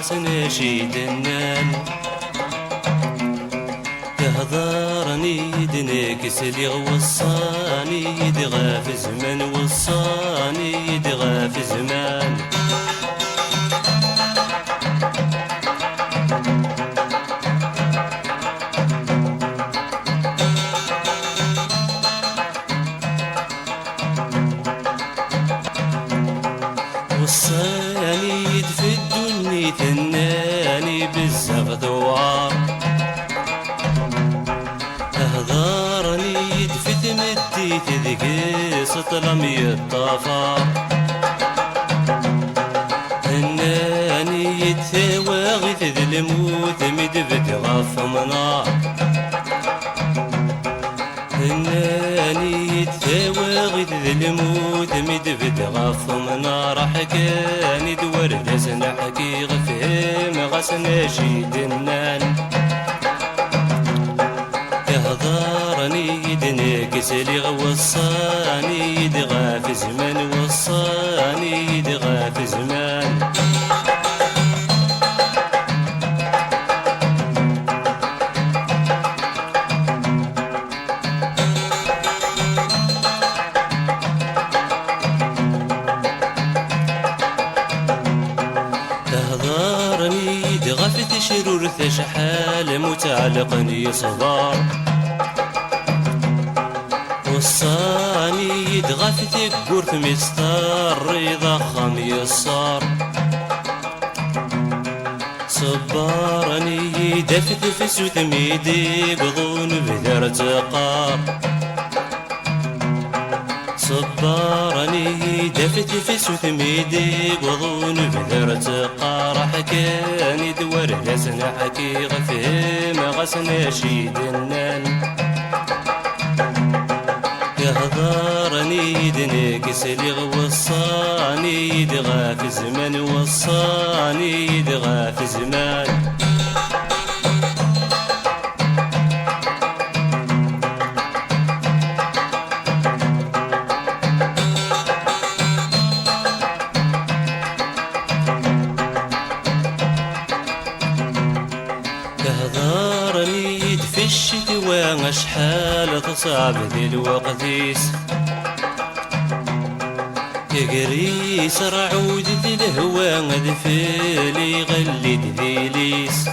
غاسن شيدنان تهضرني يدنك سلي وصاني يدغى في زمان وصاني يدغى في زمان وصاني يدفي الدنيا ثناني بزاف دوار تهضرني يدفي تمدي تذكي سطلم يطافى هناني يتثوى غيث ذي الموت مدفد غف منار هناني يتثوى غيث ذي الموت مدفد غف منار حكاني دور دسنا حكي غفهم غسنا شيدنان يهضرني يدنك سلي وصاني يدغى في زمان وصاني يدغى في زمان تهضرني يدغى في تشرور شحال متعلقني صدار وصاني يدغى في تقور في مستار يضخم يصار صبارني يدفت في سوت ميدي قضون بذر تقار صبارني يدفت في سوت ميدي قضون بذر تقار حكاني دوار لسنا حكي غفهم غسنا شيدنان يهضرني يدنك سلي وصاني يدغى في زمان وصاني يدغى في زمان تهضرني يدفي الشتوى شحال تصعب ذي الوقتيس يقري سرع عود ذي الهوى غدفلي غلي ذيليس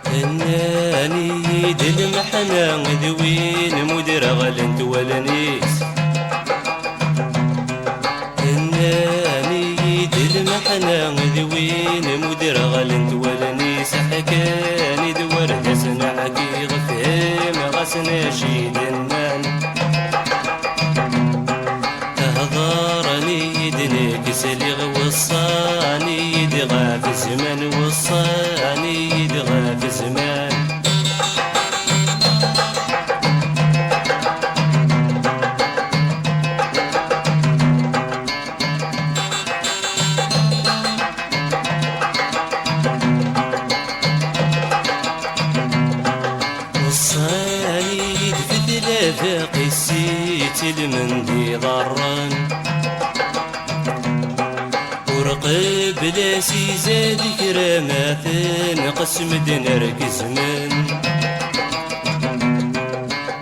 هناني يد المحنى ذوين مدير غلنت ولنيس هناني يد المحنى ذوين مدير غلنت ولنيس حكاني دوار دسنا حكي غفهم غسنا شيدنان تهضرني يدنك سلي وصاني يدغى في زمان وصاني يدغى في زمان وصاني يدفي ثلاثة قسيت المندي ضرن ورقب لاسي زاد كرامات نقسم نركز من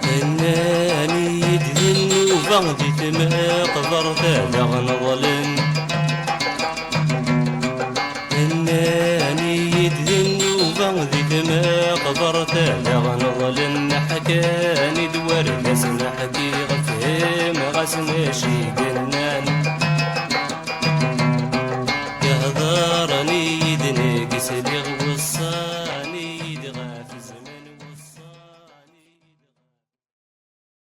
هناني يدهن وفغدي تما قدر ثالغ نظلم هناني يدهن وفغدي تما قدر ثالغ نظلم حكاني دوار لسنا حكي غفهم غسنا شيدنان يهضرني يدنك سلي